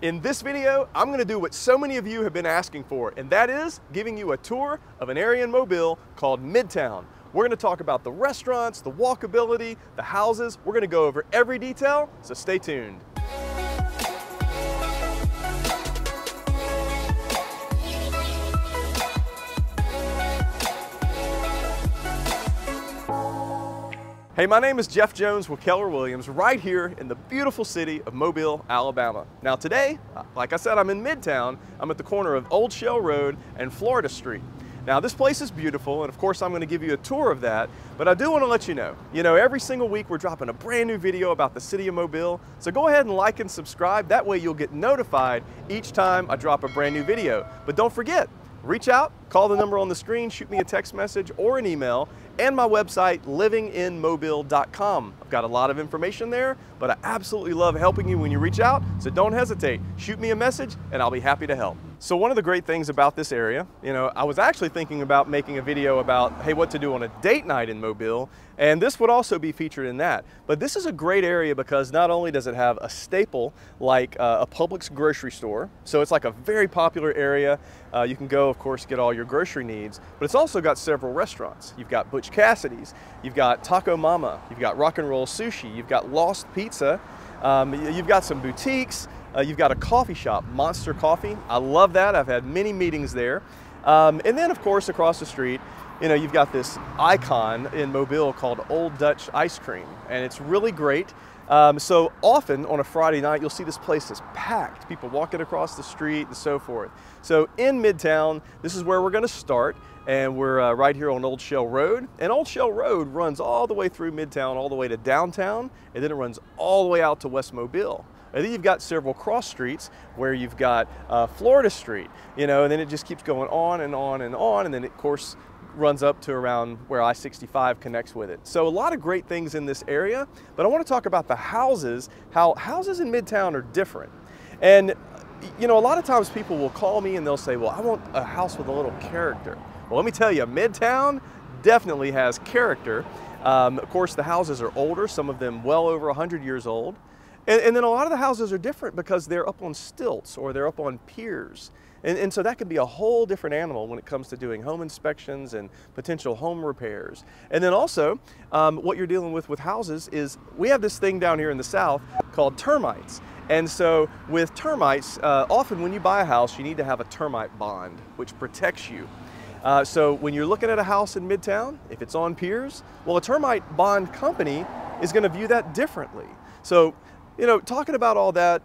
In this video, I'm going to do what so many of you have been asking for, and that is giving you a tour of an area in Mobile called Midtown. We're going to talk about the restaurants, the walkability, the houses. We're going to go over every detail, so stay tuned. Hey, my name is Jeff Jones with Keller Williams right here in the beautiful city of Mobile, Alabama. Now today, like I said, I'm in Midtown. I'm at the corner of Old Shell Road and Florida Street. Now this place is beautiful, and of course I'm going to give you a tour of that, but I do want to let you know, every single week we're dropping a brand new video about the city of Mobile, so go ahead and like and subscribe. That way you'll get notified each time I drop a brand new video. But don't forget, reach out, call the number on the screen, shoot me a text message or an email, and my website, livinginmobile.com. I've got a lot of information there, but I absolutely love helping you when you reach out, so don't hesitate. Shoot me a message and I'll be happy to help. So one of the great things about this area, I was actually thinking about making a video about, hey, what to do on a date night in Mobile, and this would also be featured in that. But this is a great area because not only does it have a staple like a Publix grocery store, so it's like a very popular area. You can go, of course, get all your grocery needs, but it's also got several restaurants. You've got Butch Cassidy's, you've got Taco Mama, you've got Rock and Roll Sushi, you've got Lost Pizza, you've got some boutiques, you've got a coffee shop, Monster Coffee. I love that. I've had many meetings there. And then, of course, across the street, you've got this icon in Mobile called Old Dutch Ice Cream, and it's really great. So often on a Friday night, you'll see this place is packed, people walking across the street and so forth. So in Midtown, this is where we're going to start, and we're right here on Old Shell Road. And Old Shell Road runs all the way through Midtown, all the way to downtown, and then it runs all the way out to West Mobile. And then you've got several cross streets where you've got Florida Street, and then it just keeps going on and on and on, and then it, of course, runs up to around where I-65 connects with it. So a lot of great things in this area, but I want to talk about the houses, how houses in Midtown are different. And a lot of times people will call me and they'll say, well, I want a house with a little character. Well, let me tell you, Midtown definitely has character. Of course, the houses are older, some of them well over 100 years old. And then a lot of the houses are different because they're up on stilts or they're up on piers. And so that can be a whole different animal when it comes to doing home inspections and potential home repairs. And then also, what you're dealing with houses is we have this thing down here in the South called termites. And so with termites, often when you buy a house, you need to have a termite bond, which protects you. So when you're looking at a house in Midtown, if it's on piers, well, a termite bond company is going to view that differently. So, talking about all that,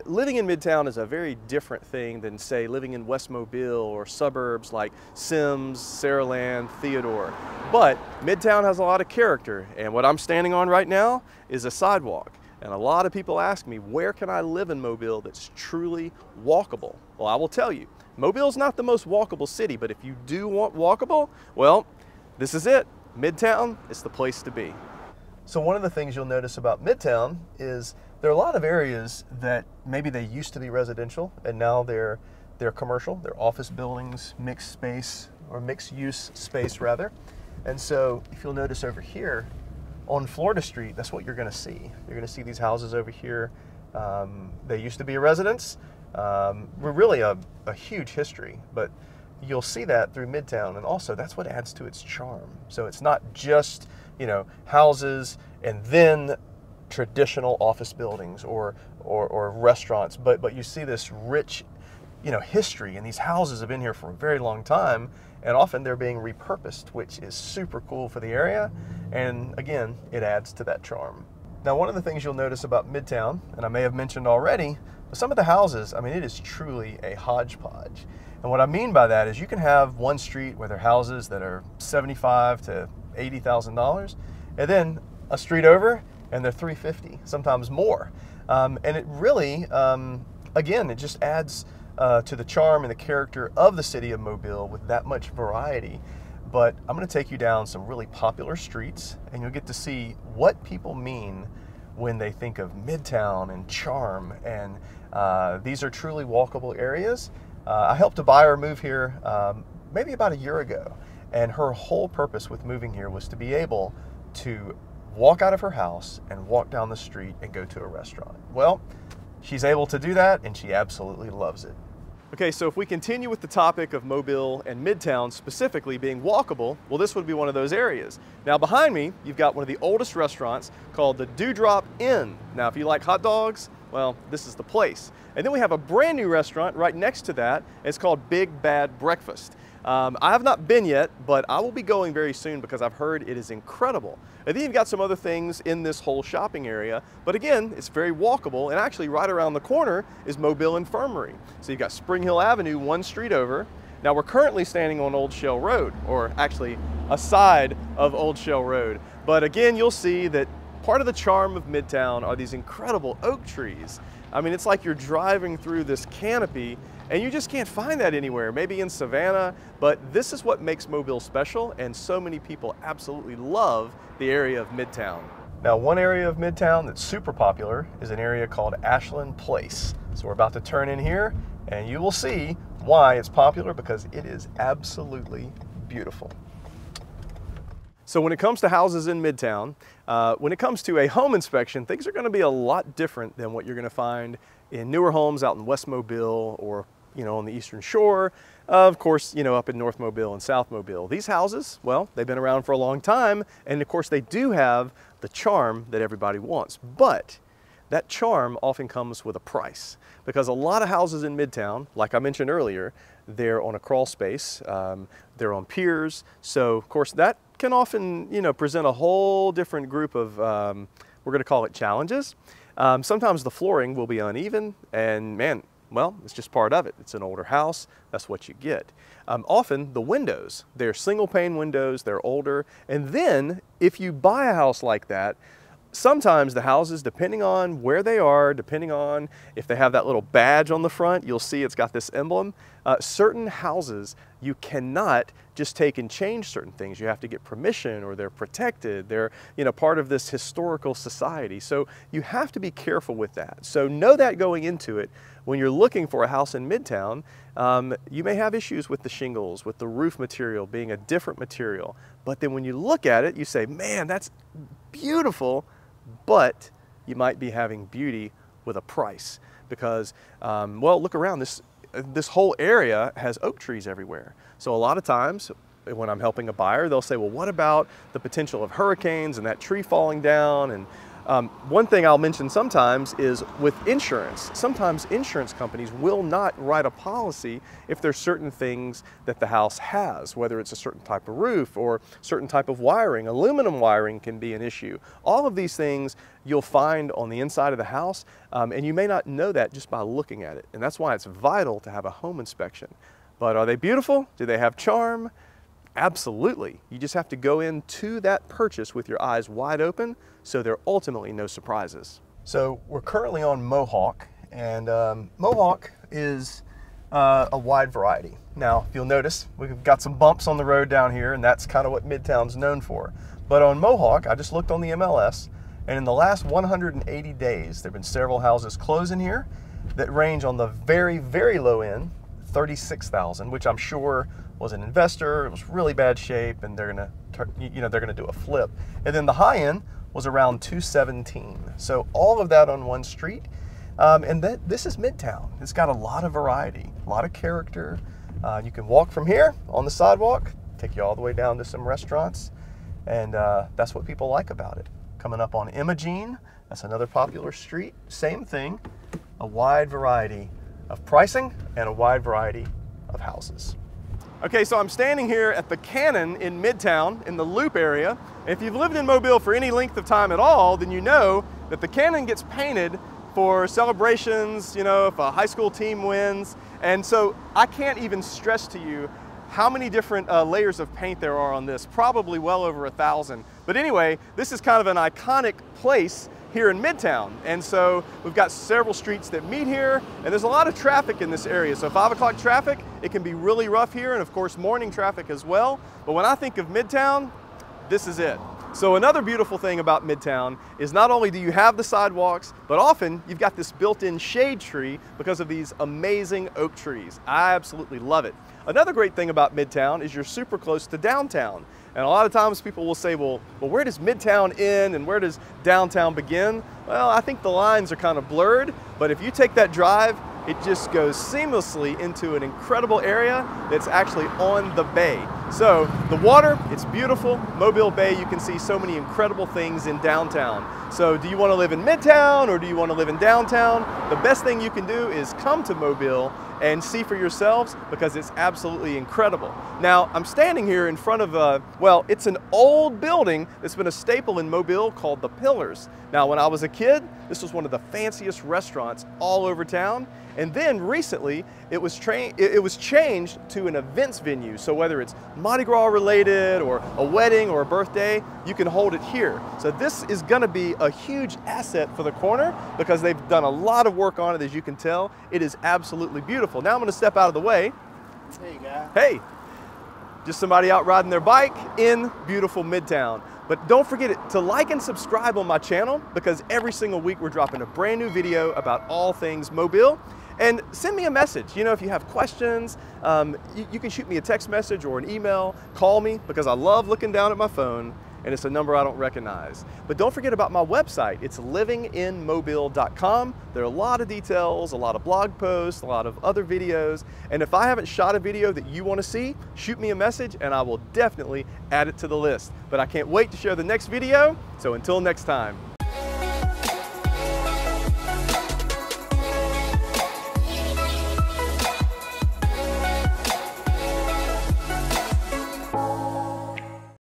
living in Midtown is a very different thing than, say, living in West Mobile or suburbs like Sims, Saraland, Theodore. But Midtown has a lot of character, and what I'm standing on right now is a sidewalk. And a lot of people ask me, where can I live in Mobile that's truly walkable? Well, I will tell you, Mobile's not the most walkable city, but if you do want walkable, well, this is it. Midtown is the place to be. So one of the things you'll notice about Midtown is there are a lot of areas that maybe they used to be residential and now they're commercial. They're office buildings, mixed space, or mixed use space rather. And so if you'll notice over here on Florida Street, that's what you're going to see. You're going to see these houses over here. They used to be a residence. We're really a huge history, but you'll see that through Midtown, and also that's what adds to its charm. So it's not just houses and then traditional office buildings or restaurants, but you see this rich history, and these houses have been here for a very long time, and often they're being repurposed, which is super cool for the area, and again, it adds to that charm. Now, one of the things you'll notice about Midtown, and I may have mentioned already, some of the houses, it is truly a hodgepodge. And what I mean by that is you can have one street where there are houses that are $75,000 to $80,000, and then a street over and they're $350,000, sometimes more. And it really, again, it just adds to the charm and the character of the city of Mobile with that much variety. But I'm going to take you down some really popular streets, and you'll get to see what people mean when they think of Midtown and charm. And these are truly walkable areas. I helped a buyer move here maybe about a year ago, and her whole purpose with moving here was to be able to walk out of her house and walk down the street and go to a restaurant. Well, she's able to do that, and she absolutely loves it. Okay, so if we continue with the topic of Mobile and Midtown specifically being walkable, well, this would be one of those areas. Now behind me, you've got one of the oldest restaurants called the Dewdrop Inn. Now if you like hot dogs, well, this is the place. And then we have a brand new restaurant right next to that. It's called Big Bad Breakfast. I have not been yet, but I will be going very soon because I've heard it is incredible. And then you've got some other things in this whole shopping area, but again, it's very walkable, and actually right around the corner is Mobile Infirmary. So you've got Spring Hill Avenue, one street over. Now we're currently standing on Old Shell Road, or actually a side of Old Shell Road. But again, you'll see that part of the charm of Midtown are these incredible oak trees. I mean, it's like you're driving through this canopy and you just can't find that anywhere, maybe in Savannah, but this is what makes Mobile special, and so many people absolutely love the area of Midtown. Now, one area of Midtown that's super popular is an area called Ashland Place. So we're about to turn in here, and you will see why it's popular, because it is absolutely beautiful. So when it comes to houses in Midtown, when it comes to a home inspection, things are going to be a lot different than what you're going to find in newer homes out in West Mobile or on the Eastern Shore, of course, up in North Mobile and South Mobile. These houses, well, they've been around for a long time, and of course they do have the charm that everybody wants, but that charm often comes with a price, because a lot of houses in Midtown, like I mentioned earlier, they're on a crawl space, they're on piers, so of course that can often present a whole different group of, we're going to call it challenges. Sometimes the flooring will be uneven, and man, well, it's just part of it. It's an older house, that's what you get. Often the windows, they're single pane windows, they're older, and then if you buy a house like that, sometimes the houses, depending on where they are, depending on if they have that little badge on the front, you'll see it's got this emblem. Certain houses, you cannot just take and change certain things. You have to get permission, or they're protected. They're part of this historical society. So you have to be careful with that. So know that going into it. When you're looking for a house in Midtown, you may have issues with the shingles, with the roof material being a different material. But then when you look at it, you say, man, that's beautiful, but you might be having beauty with a price, because, well, look around, this whole area has oak trees everywhere. So a lot of times when I'm helping a buyer, they'll say, well, what about the potential of hurricanes and that tree falling down? And one thing I'll mention sometimes is with insurance. Sometimes insurance companies will not write a policy if there's certain things that the house has, whether it's a certain type of roof or certain type of wiring. Aluminum wiring can be an issue. All of these things you'll find on the inside of the house, and you may not know that just by looking at it. And that's why it's vital to have a home inspection. But are they beautiful? Do they have charm? Absolutely. You just have to go into that purchase with your eyes wide open, so there are ultimately no surprises. So we're currently on Mohawk, and Mohawk is a wide variety. Now, if you'll notice, we've got some bumps on the road down here, and that's kind of what Midtown's known for. But on Mohawk, I just looked on the MLS, and in the last 180 days, there have been several houses closing here that range on the very, very low end, $36,000, which I'm sure was an investor. It was really bad shape, and they're gonna do a flip. And then the high end was around $217,000. So all of that on one street, and this is Midtown. It's got a lot of variety, a lot of character. You can walk from here on the sidewalk, take you all the way down to some restaurants, and that's what people like about it. Coming up on Imogene, that's another popular street. Same thing, a wide variety of pricing and a wide variety of houses. Okay, so I'm standing here at the Cannon in Midtown in the Loop area. If you've lived in Mobile for any length of time at all, then you know that the Cannon gets painted for celebrations, if a high school team wins. And so I can't even stress to you how many different layers of paint there are on this, probably well over 1,000. But anyway, this is kind of an iconic place here in Midtown. And so we've got several streets that meet here, and there's a lot of traffic in this area. So 5 o'clock traffic, it can be really rough here, and of course morning traffic as well. But when I think of Midtown, this is it. So another beautiful thing about Midtown is not only do you have the sidewalks, but often you've got this built-in shade tree because of these amazing oak trees. I absolutely love it. Another great thing about Midtown is you're super close to downtown. And a lot of times people will say, well, where does Midtown end and where does downtown begin? Well, I think the lines are kind of blurred, but if you take that drive, it just goes seamlessly into an incredible area that's actually on the bay. So the water, it's beautiful. Mobile Bay, you can see so many incredible things in downtown. So do you want to live in Midtown or do you want to live in downtown? The best thing you can do is come to Mobile and see for yourselves because it's absolutely incredible. Now, I'm standing here in front of well, it's an old building that's been a staple in Mobile called The Pillars. Now, when I was a kid, this was one of the fanciest restaurants all over town. And then recently, it was changed to an events venue. So whether it's Mardi Gras related or a wedding or a birthday, you can hold it here. So this is gonna be a huge asset for the corner because they've done a lot of work on it, as you can tell. It is absolutely beautiful. Now I'm gonna step out of the way. Hey, guy. Hey, just somebody out riding their bike in beautiful Midtown. But don't forget to like and subscribe on my channel because every single week we're dropping a brand new video about all things Mobile. And send me a message. You know, if you have questions, you can shoot me a text message or an email, call me because I love looking down at my phone and it's a number I don't recognize. But don't forget about my website. It's livinginmobile.com. There are a lot of details, a lot of blog posts, a lot of other videos. And if I haven't shot a video that you want to see, shoot me a message and I will definitely add it to the list. But I can't wait to share the next video. So until next time.